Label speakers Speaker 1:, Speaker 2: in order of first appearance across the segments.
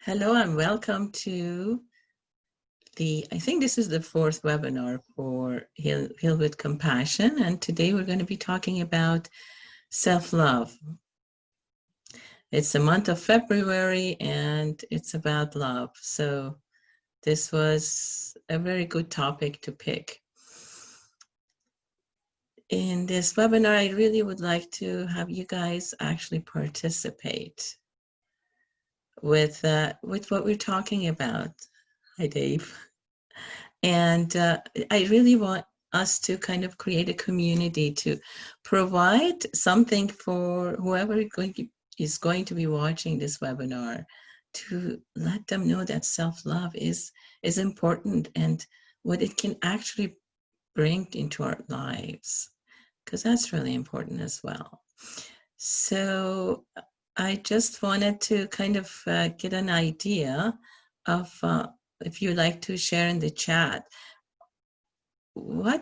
Speaker 1: Hello and welcome to I think this is the fourth webinar for Heal with Compassion. And today we're going to be talking about self-love. It's the month of February and it's about love. So this was a very good topic to pick. In this webinar, I really would like to have you guys actually participate with what we're talking about. Hi, Dave. And I really want us to kind of create a community to provide something for whoever is going to be watching this webinar, to let them know that self-love is important and what it can actually bring into our lives, because that's really important as well. So I just wanted to kind of get an idea of if you'd like to share in the chat,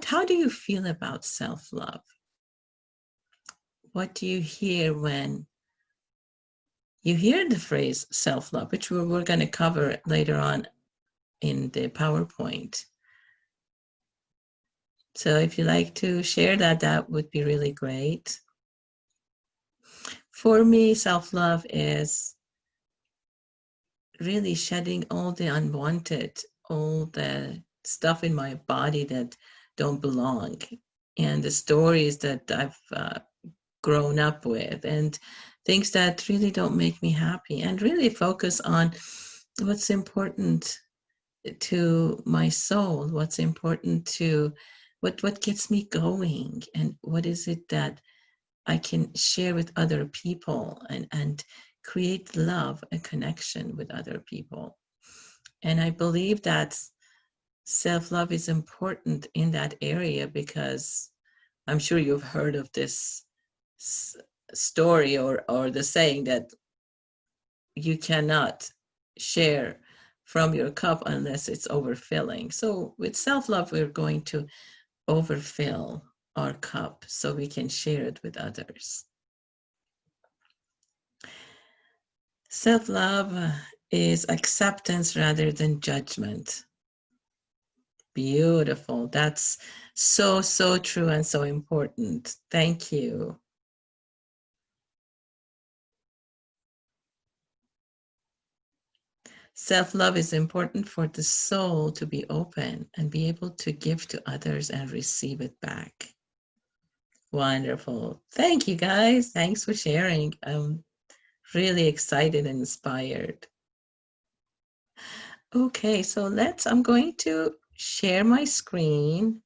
Speaker 1: how do you feel about self-love? What do you hear when you hear the phrase self-love, which we're going to cover later on in the PowerPoint? So if you'd like to share that, that would be really great. For me, self-love is really shedding all the unwanted, all the stuff in my body that don't belong, and the stories that I've grown up with, and things that really don't make me happy, and really focus on what's important to my soul, what's important to what gets me going, and what is it that I can share with other people and create love and connection with other people. And I believe that self-love is important in that area, because I'm sure you've heard of this story or the saying that you cannot share from your cup unless it's overfilling. So with self-love, we're going to overfill our cup so we can share it with others. Self-love is acceptance rather than judgment. Beautiful. That's so true and so important. Thank you. Self-love is important for the soul to be open and be able to give to others and receive it back. Wonderful. Thank you, guys. Thanks for sharing. I'm really excited and inspired. Okay, so I'm going to share my screen,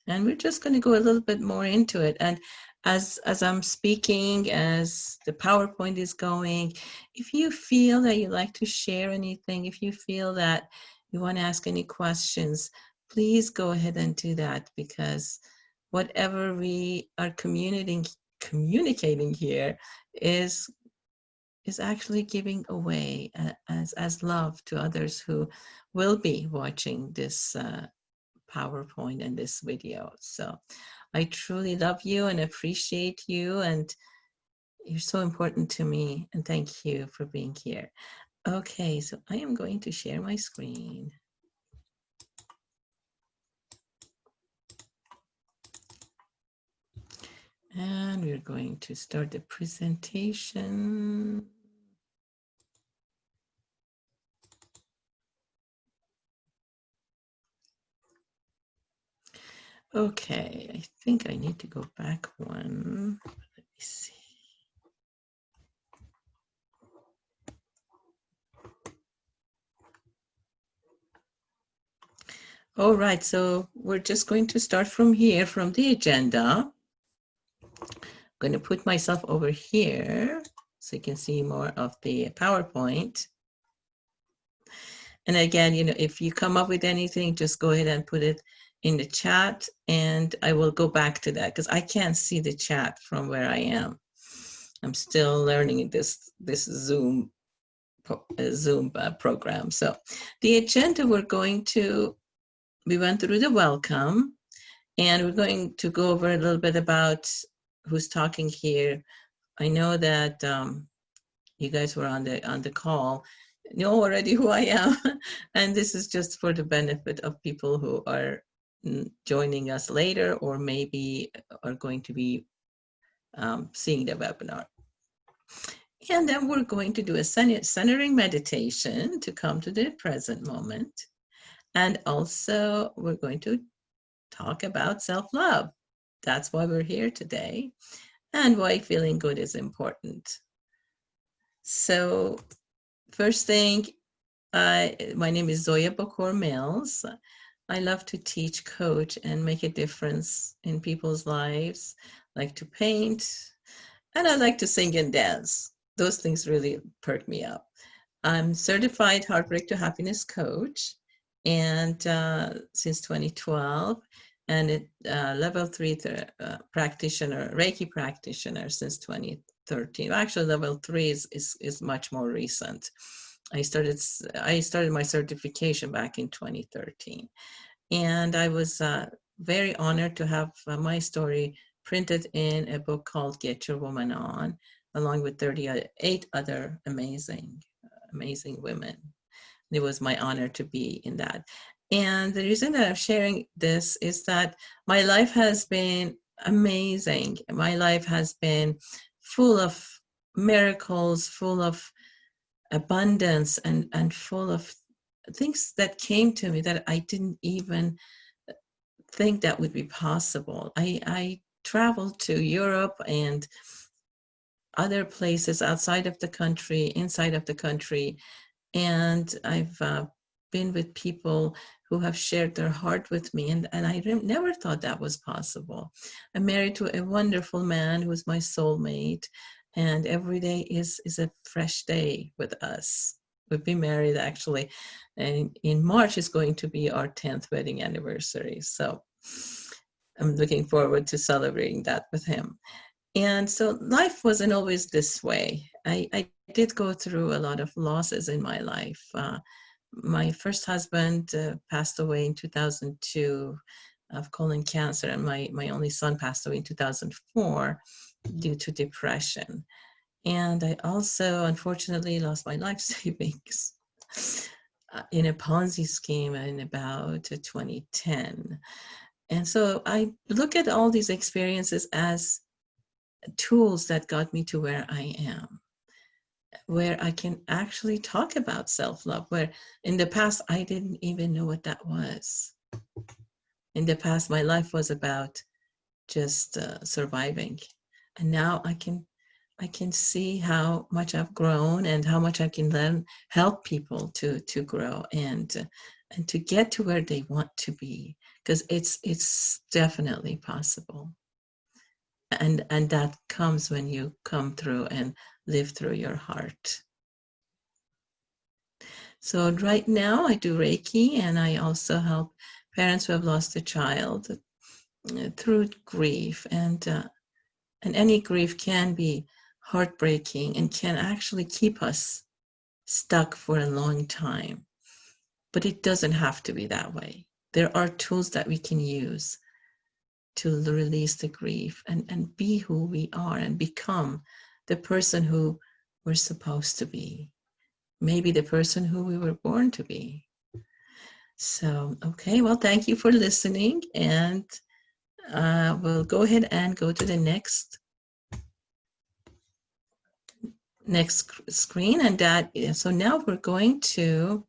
Speaker 1: and we're just going to go a little bit more into it. And as I'm speaking, as the PowerPoint is going, if you feel that you'd like to share anything, if you feel that you want to ask any questions, please go ahead and do that, because whatever we are communicating here is actually giving away as love to others who will be watching this PowerPoint and this video. So I truly love you and appreciate you, and you're so important to me, and thank you for being here. Okay, so I am going to share my screen. And we're going to start the presentation. Okay, I think I need to go back one. Let me see. All right, so we're just going to start from here, from the agenda. I'm going to put myself over here so you can see more of the PowerPoint. And again, if you come up with anything, just go ahead and put it in the chat, and I will go back to that, because I can't see the chat from where I am. I'm still learning this Zoom program. So the agenda, we went through the welcome, and we're going to go over a little bit about who's talking here. I know that you guys were on the call. know already who I am. And this is just for the benefit of people who are joining us later, or maybe are going to be seeing the webinar. And then we're going to do a centering meditation to come to the present moment. And also we're going to talk about self-love. That's why we're here today, and why feeling good is important. So first thing, my name is Zoya Bokor Mills. I love to teach, coach, and make a difference in people's lives. I like to paint, and I like to sing and dance. Those things really perk me up. I'm certified Heartbreak to Happiness coach, and since 2012, and level 3 practitioner, Reiki practitioner since 2013. Actually, level 3 is much more recent. I started my certification back in 2013, and I was very honored to have my story printed in a book called Get Your Woman On, along with 38 other amazing women. It was my honor to be in that. And the reason that I'm sharing this is that my life has been amazing. My life has been full of miracles, full of abundance, and full of things that came to me that I didn't even think that would be possible. I traveled to Europe and other places outside of the country, inside of the country, and I've been with people who have shared their heart with me, and I never thought that was possible. I'm married to a wonderful man who is my soulmate, and every day is a fresh day with us. We've been married actually, and in March is going to be our 10th wedding anniversary. So I'm looking forward to celebrating that with him. And so life wasn't always this way. I did go through a lot of losses in my life. My first husband passed away in 2002 of colon cancer, and my only son passed away in 2004 due to depression. And I also, unfortunately, lost my life savings in a Ponzi scheme in about 2010. And so I look at all these experiences as tools that got me to where I am, where I can actually talk about self-love, where in the past I didn't even know what that was. In the past, my life was about just surviving. And now I can see how much I've grown and how much I can then help people to grow and to get to where they want to be, because it's definitely possible. And that comes when you come through and live through your heart. So right now I do Reiki, and I also help parents who have lost a child through grief. And any grief can be heartbreaking and can actually keep us stuck for a long time. But it doesn't have to be that way. There are tools that we can use to release the grief and be who we are and become the person who we're supposed to be. Maybe the person who we were born to be. So, okay, well, thank you for listening, and we'll go ahead and go to the next screen, and that is, so now we're going to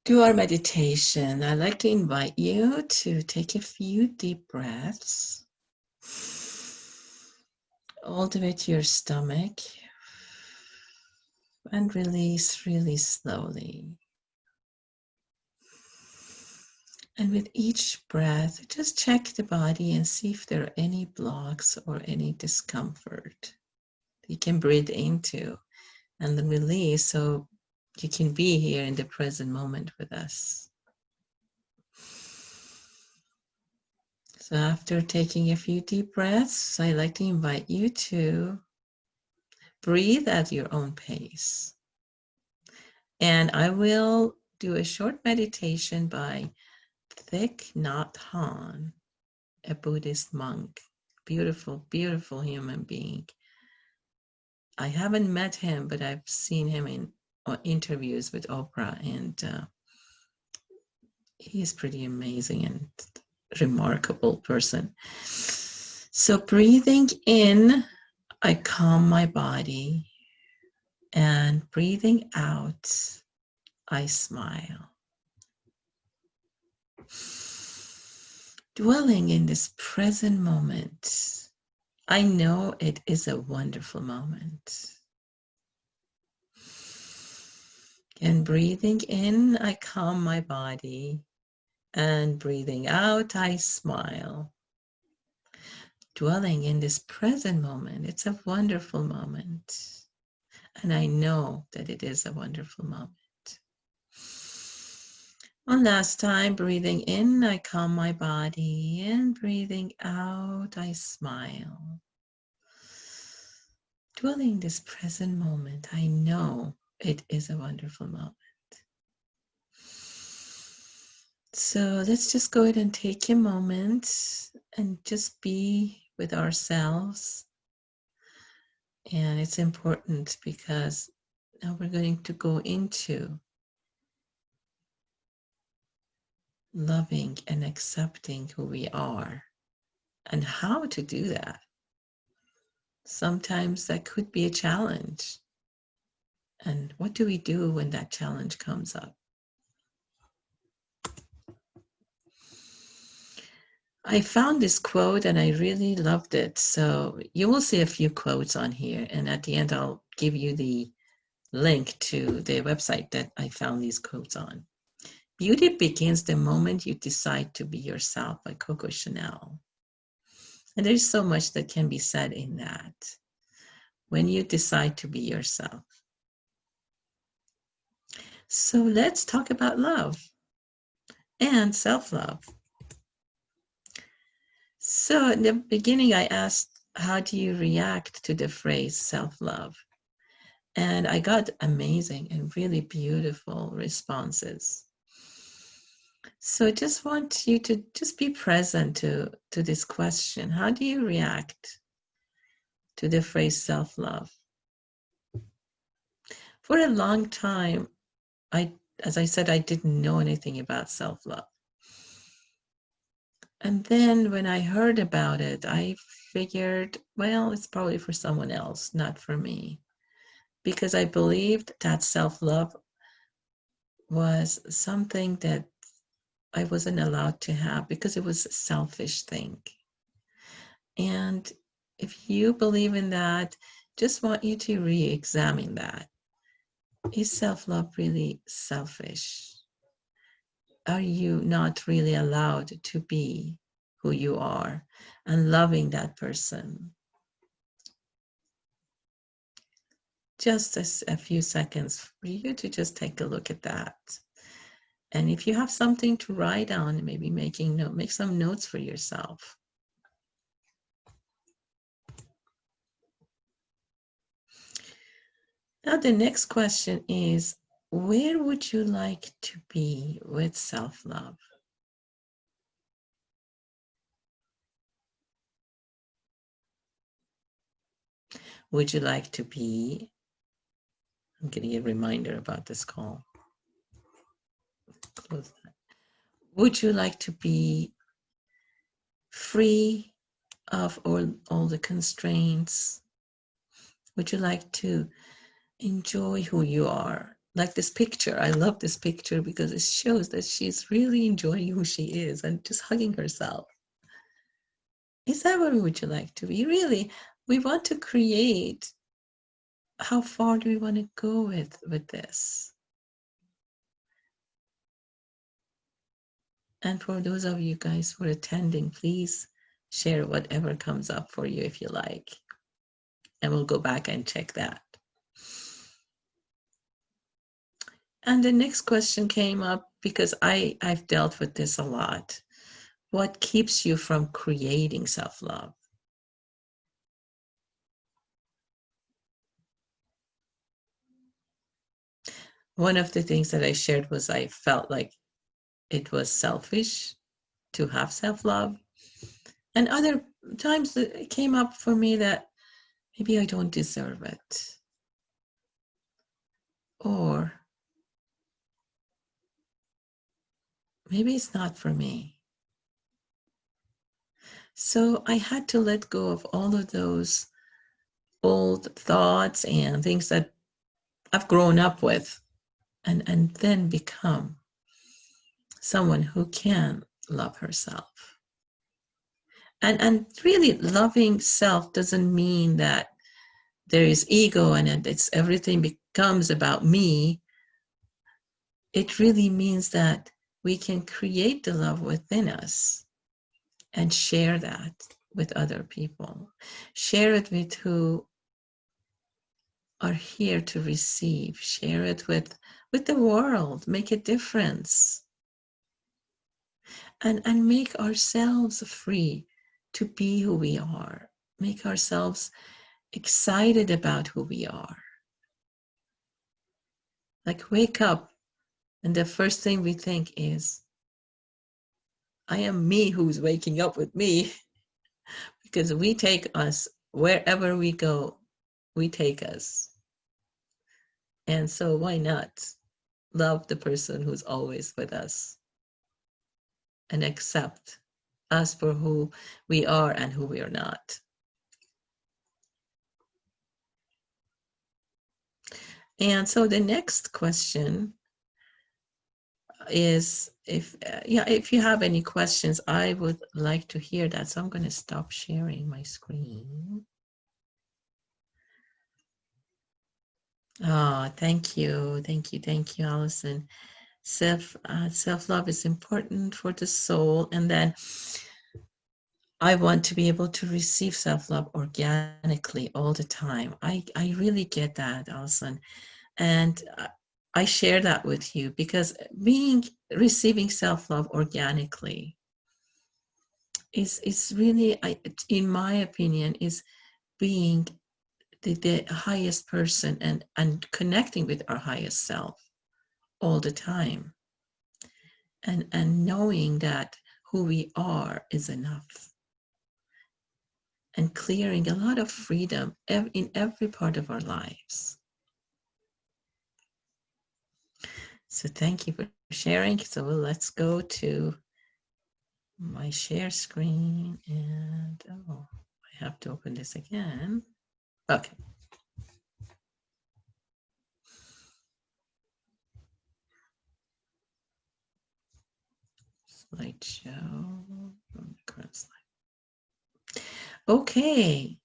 Speaker 1: do our meditation. I'd like to invite you to take a few deep breaths all the way to your stomach and release really slowly. And with each breath, just check the body and see if there are any blocks or any discomfort you can breathe into and then release, so you can be here in the present moment with us. So after taking a few deep breaths, I'd like to invite you to breathe at your own pace. And I will do a short meditation by Thich Nhat Hanh, a Buddhist monk. Beautiful, beautiful human being. I haven't met him, but I've seen him in interviews with Oprah, and he's pretty amazing and remarkable person. So breathing in, I calm my body, and breathing out, I smile. Dwelling in this present moment, I know it is a wonderful moment. And breathing in, I calm my body, and breathing out, I smile. Dwelling in this present moment, it's a wonderful moment. And I know that it is a wonderful moment. One last time, breathing in, I calm my body, and breathing out, I smile. Dwelling this present moment, I know it is a wonderful moment. So let's just go ahead and take a moment and just be with ourselves. And it's important because now we're going to go into loving and accepting who we are and how to do that. Sometimes that could be a challenge. And what do we do when that challenge comes up? I found this quote and I really loved it. So you will see a few quotes on here. And at the end, I'll give you the link to the website that I found these quotes on. Beauty begins the moment you decide to be yourself, by Coco Chanel. And there's so much that can be said in that. When you decide to be yourself. So let's talk about love and self-love. So in the beginning, I asked, how do you react to the phrase self-love? And I got amazing and really beautiful responses. So I just want you to just be present to this question. How do you react to the phrase self-love? For a long time, as I said, I didn't know anything about self-love. And then when I heard about it, I figured, well, it's probably for someone else, not for me. Because I believed that self-love was something that I wasn't allowed to have because it was a selfish thing. And if you believe in that, just want you to re-examine that. Is self-love really selfish? Are you not really allowed to be who you are and loving that person? Just a few seconds for you to just take a look at that. And if you have something to write on, maybe make some notes for yourself. Now the next question is, where would you like to be with self-love? Would you like to be, I'm getting a reminder about this call. Close that. Would you like to be free of all the constraints? Would you like to enjoy who you are? Like this picture, I love this picture because it shows that she's really enjoying who she is and just hugging herself. Is that what would you like to be? Really, we want to create, how far do we want to go with this? And for those of you guys who are attending, please share whatever comes up for you if you like. And we'll go back and check that. And the next question came up because I've dealt with this a lot. What keeps you from creating self-love? One of the things that I shared was I felt like it was selfish to have self-love. And other times it came up for me that maybe I don't deserve it. Or maybe it's not for me. So I had to let go of all of those old thoughts and things that I've grown up with, and then become someone who can love herself. And really loving self doesn't mean that there is ego and it's everything becomes about me. It really means that we can create the love within us and share that with other people. Share it with who are here to receive. Share it with the world. Make a difference. And make ourselves free to be who we are. Make ourselves excited about who we are. Like, wake up, and the first thing we think is, I am me who's waking up with me. Because we take us wherever we go, we take us. And so why not love the person who's always with us and accept us for who we are and who we are not. And so the next question is, if you have any questions, I would like to hear that. So I'm going to stop sharing my screen. Oh, thank you, Allison. Self-love is important for the soul, and then I want to be able to receive self-love organically all the time. I really get that, Allison, and I share that with you because receiving self-love organically is really, in my opinion, is being the highest person and connecting with our highest self all the time, and knowing that who we are is enough, and clearing a lot of freedom in every part of our lives. So thank you for sharing. So let's go to my share screen, and I have to open this again. Okay. Slideshow from the current slide. Okay.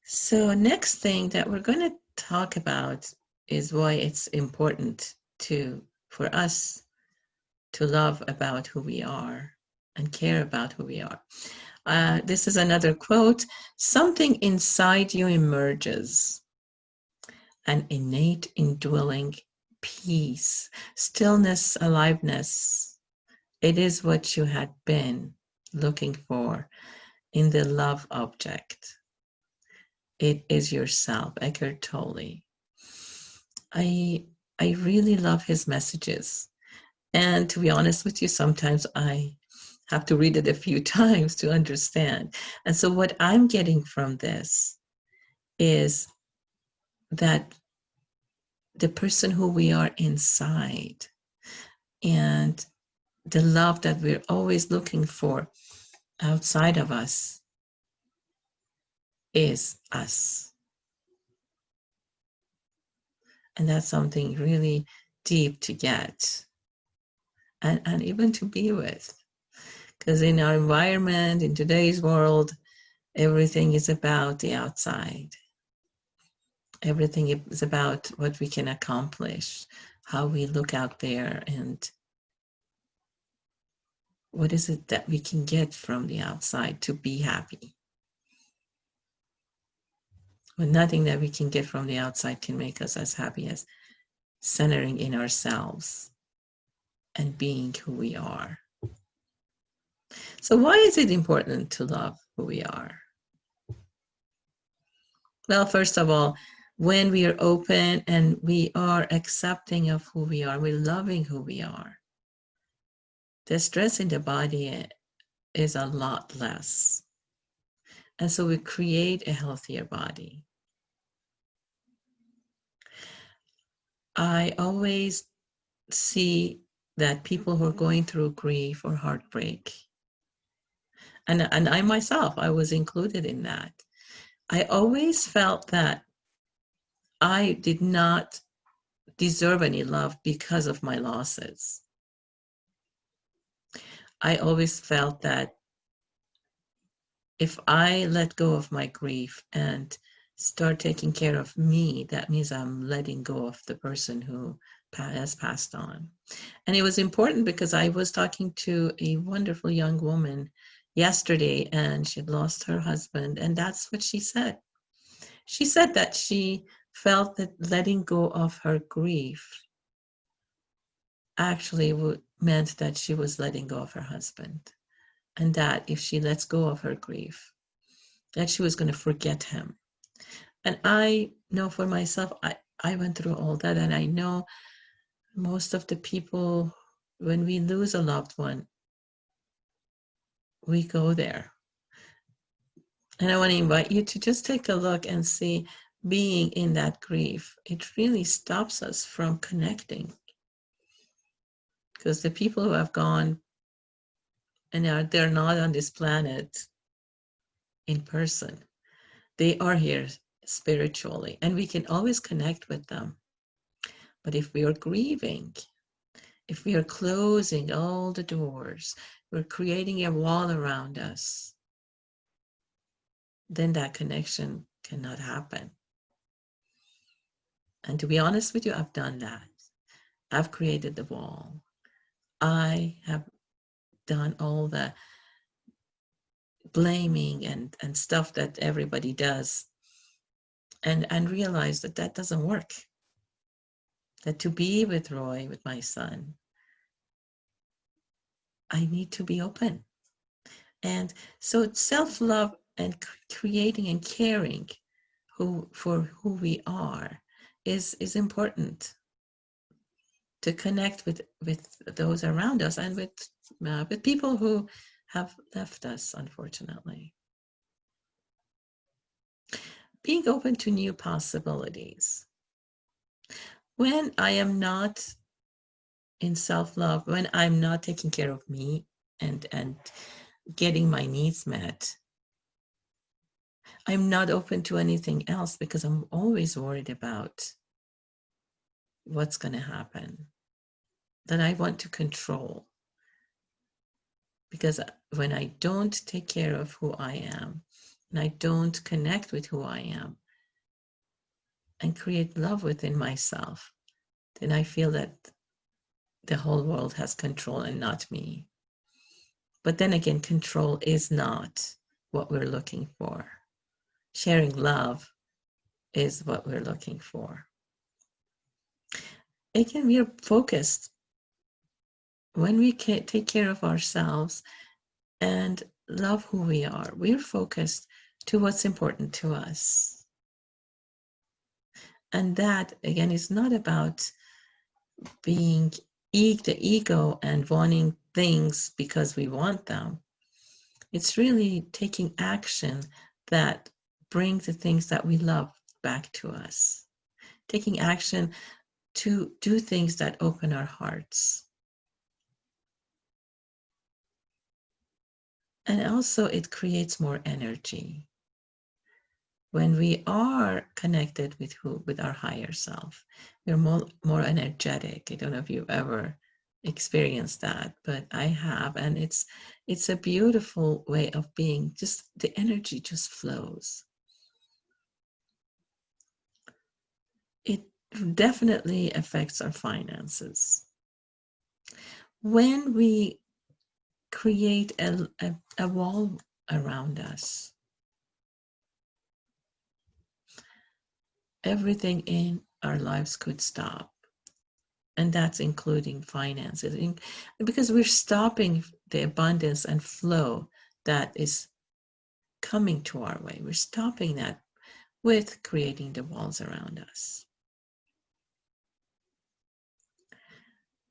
Speaker 1: So next thing that we're going to talk about is why it's important for us to love about who we are and care about who we are. This is another quote. Something inside you emerges, an innate indwelling peace, stillness, aliveness. It is what you had been looking for in the love object. It is yourself. Eckhart Tolle. I really love his messages. And to be honest with you, sometimes I have to read it a few times to understand. And so what I'm getting from this is that the person who we are inside and the love that we're always looking for outside of us is us. And that's something really deep to get and even to be with. Because in our environment, in today's world, everything is about the outside. Everything is about what we can accomplish, how we look out there, and what is it that we can get from the outside to be happy. But nothing that we can get from the outside can make us as happy as centering in ourselves and being who we are. So why is it important to love who we are? Well, first of all, when we are open and we are accepting of who we are, we're loving who we are, the stress in the body is a lot less. And so we create a healthier body. I always see that people who are going through grief or heartbreak, and I myself, I was included in that. I always felt that I did not deserve any love because of my losses. I always felt that if I let go of my grief and start taking care of me, that means I'm letting go of the person who has passed on. And it was important because I was talking to a wonderful young woman yesterday, and she'd lost her husband, and that's what she said. She said that she felt that letting go of her grief actually meant that she was letting go of her husband, and that if she lets go of her grief, that she was going to forget him. And I know for myself, I went through all that, and I know most of the people, when we lose a loved one, we go there. And I want to invite you to just take a look and see, being in that grief, it really stops us from connecting. Because the people who have gone and they're not on this planet in person, they are here spiritually, and we can always connect with them. But if we are grieving, if we are closing all the doors, we're creating a wall around us, then that connection cannot happen. And to be honest with you, I've done that. I've created the wall. I have done all the blaming and stuff that everybody does, and realized that that doesn't work. That to be with Roy, with my son, I need to be open. And so self-love and creating and caring for who we are is important, to connect with those around us and with people who have left us, unfortunately. Being open to new possibilities. When I am not in self-love, when I'm not taking care of me and getting my needs met, I'm not open to anything else, because I'm always worried about what's going to happen, that I want to control. Because when I don't take care of who I am, and I don't connect with who I am and create love within myself, then I feel that the whole world has control and not me. But then again, control is not what we're looking for. Sharing love is what we're looking for. Again, we are focused. When we take care of ourselves and love who we are, we're focused to what's important to us. And that, again, is not about being the ego and wanting things because we want them. It's really taking action that brings the things that we love back to us. Taking action to do things that open our hearts. And also it creates more energy. When we are connected with our higher self, we're more energetic. I don't know if you've ever experienced that, but I have, and it's a beautiful way of being. Just the energy just flows. It definitely affects our finances. When we create a wall around us, everything in our lives could stop. And that's including finances, because we're stopping the abundance and flow that is coming to our way. We're stopping that with creating the walls around us.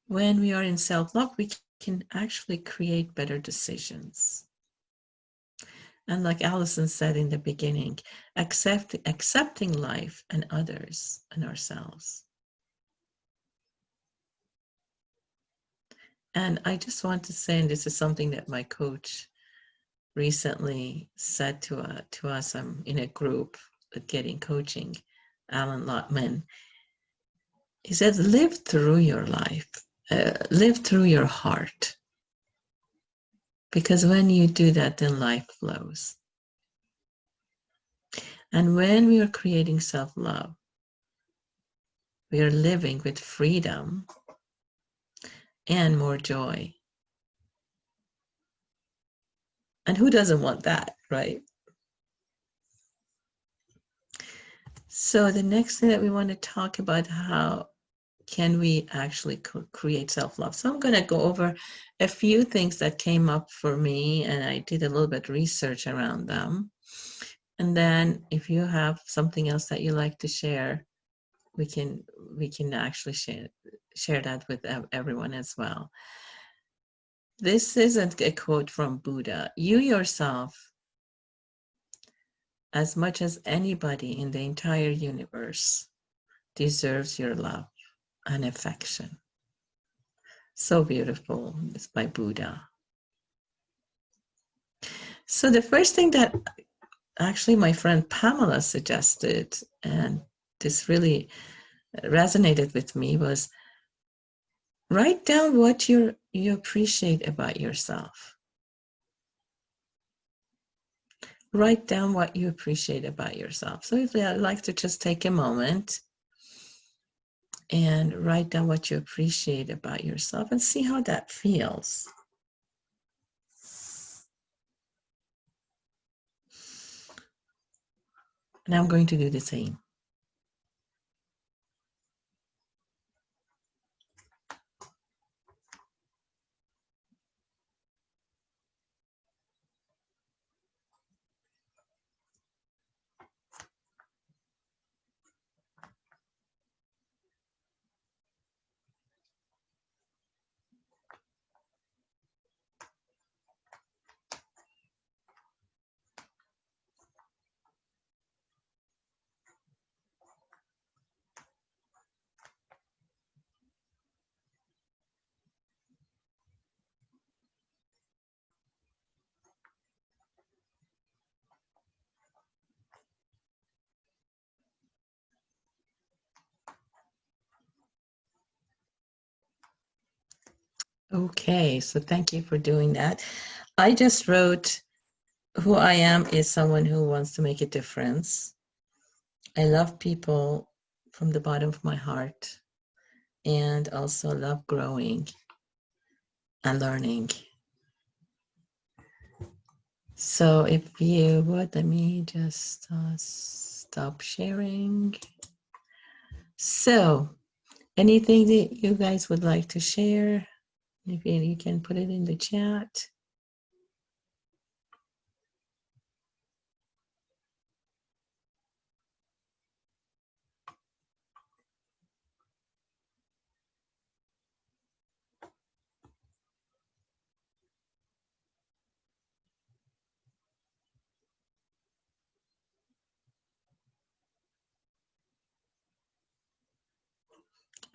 Speaker 1: When we are in self-love, we can actually create better decisions. And like Allison said in the beginning, accepting life and others and ourselves. And I just want to say, and this is something that my coach recently said to us. I'm in a group getting coaching, Alan Lotman. He says, live through your life, live through your heart. Because when you do that, then life flows. And when we are creating self-love, we are living with freedom and more joy. And who doesn't want that, right? So the next thing that we want to talk about, how can we actually create self-love? So I'm going to go over a few things that came up for me, and I did a little bit of research around them. And then if you have something else that you like to share, we can actually share that with everyone as well. This isn't a quote from Buddha. You yourself, as much as anybody in the entire universe, deserves your love and affection. So beautiful. It's by Buddha. So the first thing that actually my friend Pamela suggested, and this really resonated with me, was write down what you appreciate about yourself. Write down what you appreciate about yourself. So if I'd like to just take a moment and write down what you appreciate about yourself and see how that feels. And I'm going to do the same. Okay, so thank you for doing that. I just wrote, who I am is someone who wants to make a difference. I love people from the bottom of my heart, and also love growing and learning. So if you would, let me just stop sharing. So anything that you guys would like to share, if you can put it in the chat.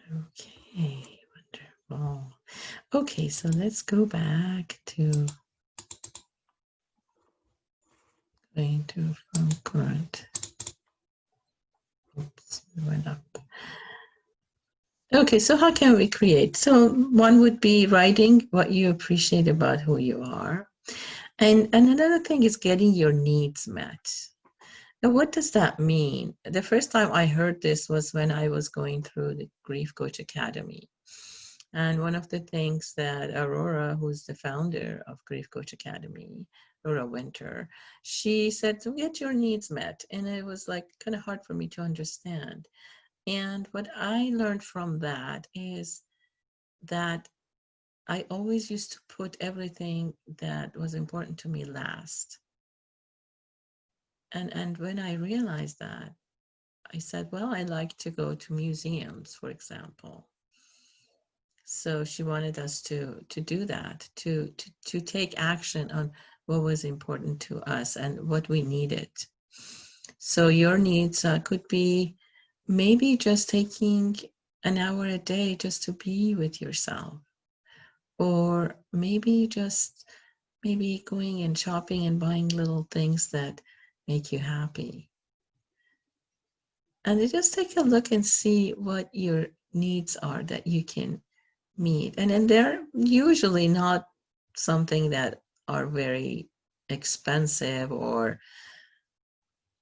Speaker 1: Okay, wonderful. Okay, so let's go back to going to from current. Oops, it went up. Okay, so how can we create? So one would be writing what you appreciate about who you are. And another thing is getting your needs met. Now, what does that mean? The first time I heard this was when I was going through the Grief Coach Academy. And one of the things that Aurora, who's the founder of Grief Coach Academy, Aurora Winter, she said, to get your needs met. And it was like kind of hard for me to understand. And what I learned from that is that I always used to put everything that was important to me last. And when I realized that, I said, well, I like to go to museums, for example. So she wanted us to do that, to take action on what was important to us and what we needed. So your needs could be maybe just taking an hour a day just to be with yourself, or maybe just maybe going and shopping and buying little things that make you happy. And then just take a look and see what your needs are that you can meet. And then they're usually not something that are very expensive or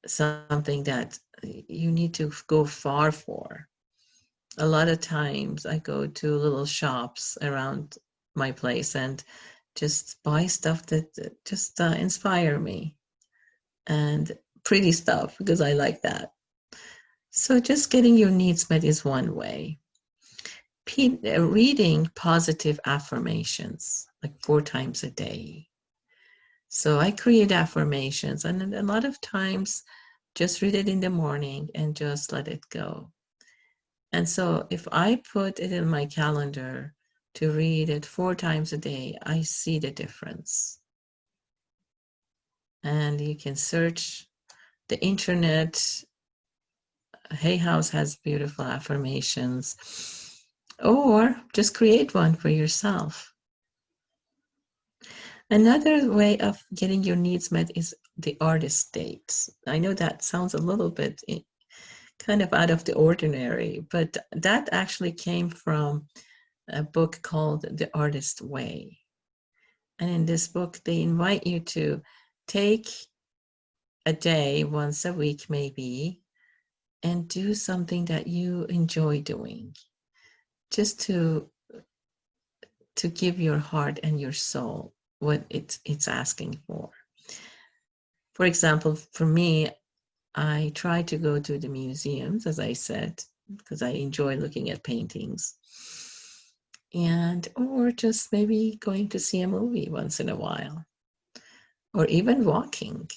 Speaker 1: something that you need to go far for. A lot of times I go to little shops around my place and just buy stuff that just inspire me, and pretty stuff because I like that. So just getting your needs met is one way. Reading positive affirmations like 4 times a day. So I create affirmations, and a lot of times just read it in the morning and just let it go. And so if I put it in my calendar to read it 4 times a day, I see the difference. And you can search the internet. Hay House has beautiful affirmations, or just create one for yourself. Another way of getting your needs met is the artist state. I know that sounds a little bit kind of out of the ordinary, but that actually came from a book called The Artist Way. And in this book, they invite you to take a day, once a week maybe, and do something that you enjoy doing, just to give your heart and your soul what it's asking for. For example, for me, I try to go to the museums, as I said, because I enjoy looking at paintings. And or just maybe going to see a movie once in a while, or even walking.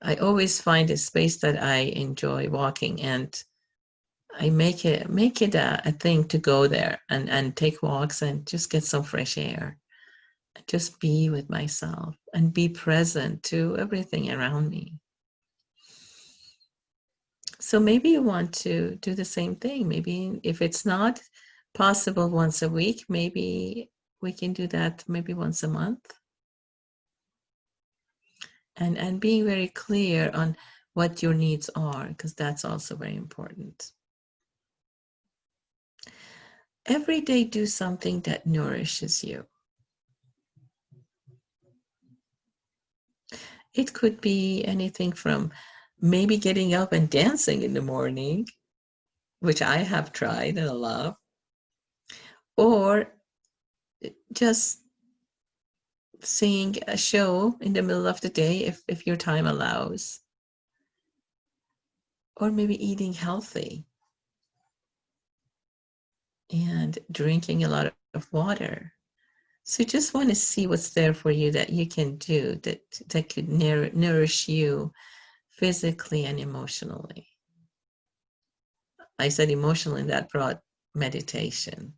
Speaker 1: I always find a space that I enjoy walking, and I make it a thing to go there and take walks and just get some fresh air. Just be with myself and be present to everything around me. So maybe you want to do the same thing. Maybe if it's not possible once a week, maybe we can do that maybe once a month. And being very clear on what your needs are, because that's also very important. Every day, do something that nourishes you. It could be anything from maybe getting up and dancing in the morning, which I have tried and I love, or just seeing a show in the middle of the day if your time allows, or maybe eating healthy and drinking a lot of water. So you just want to see what's there for you that you can do that could nourish you physically and emotionally. I said emotionally, that brought meditation.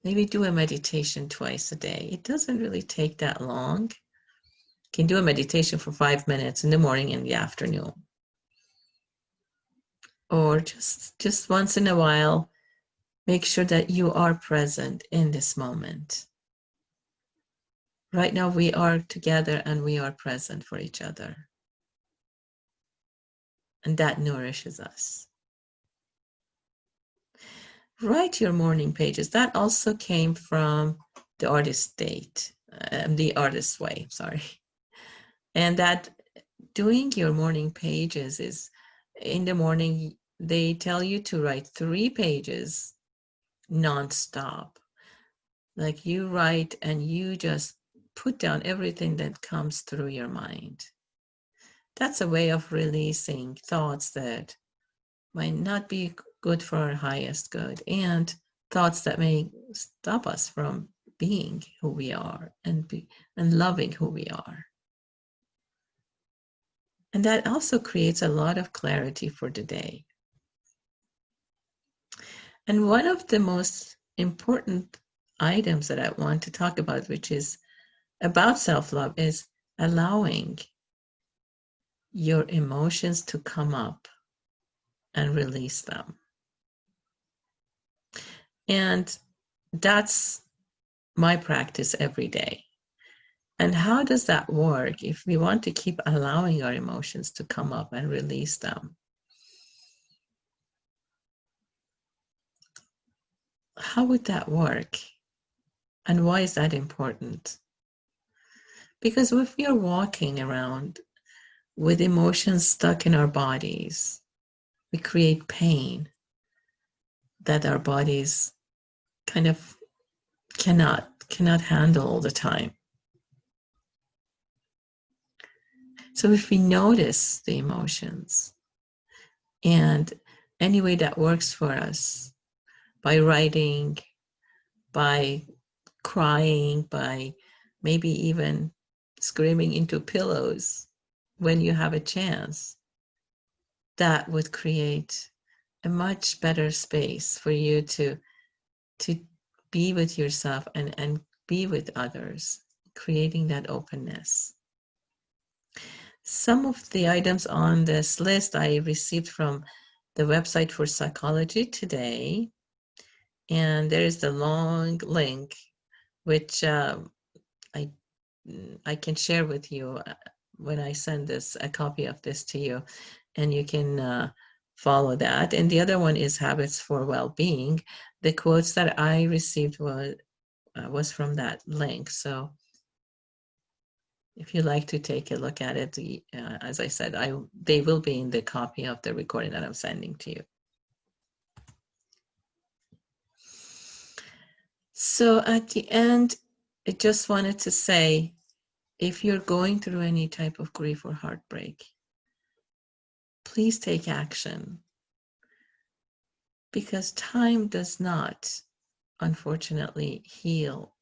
Speaker 1: Maybe do a meditation twice a day. It doesn't really take that long. You can do a meditation for 5 minutes in the morning and the afternoon. Or just once in a while, make sure that you are present in this moment. Right now, we are together and we are present for each other. And that nourishes us. Write your morning pages. That also came from the artist state, the artist way, sorry. And that doing your morning pages is, in the morning, they tell you to write 3 pages nonstop. Like you write and you just put down everything that comes through your mind. That's a way of releasing thoughts that might not be good for our highest good, and thoughts that may stop us from being who we are and loving who we are. And that also creates a lot of clarity for the day. And one of the most important items that I want to talk about, which is about self-love, is allowing your emotions to come up and release them. And that's my practice every day. And how does that work if we want to keep allowing our emotions to come up and release them? How would that work? And why is that important? Because if we are walking around with emotions stuck in our bodies, we create pain that our bodies kind of cannot handle all the time. So if we notice the emotions, and any way that works for us, by writing, by crying, by maybe even screaming into pillows when you have a chance, that would create a much better space for you to be with yourself and be with others, creating that openness. Some of the items on this list I received from the website for Psychology Today, and there is the long link, which I can share with you when I send a copy of this to you, and you can follow that. And the other one is Habits for Well-Being. The quotes that I received was from that link. So if you'd like to take a look at it, as I said, they will be in the copy of the recording that I'm sending to you. So at the end, I just wanted to say, if you're going through any type of grief or heartbreak, please take action. Because time does not, unfortunately, heal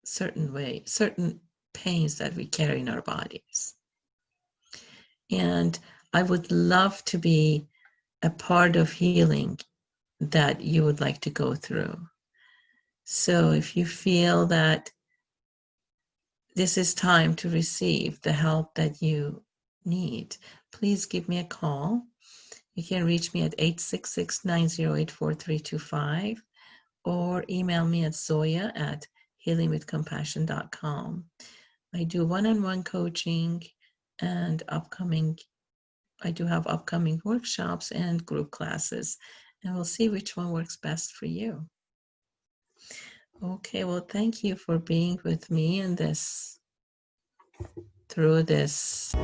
Speaker 1: certain pains that we carry in our bodies. And I would love to be a part of healing that you would like to go through. So if you feel that this is time to receive the help that you need, please give me a call. You can reach me at 866-908-4325 or email me at zoya@healingwithcompassion.com. I do one-on-one coaching and I do have upcoming workshops and group classes, and we'll see which one works best for you. Okay, well, thank you for being with me in through this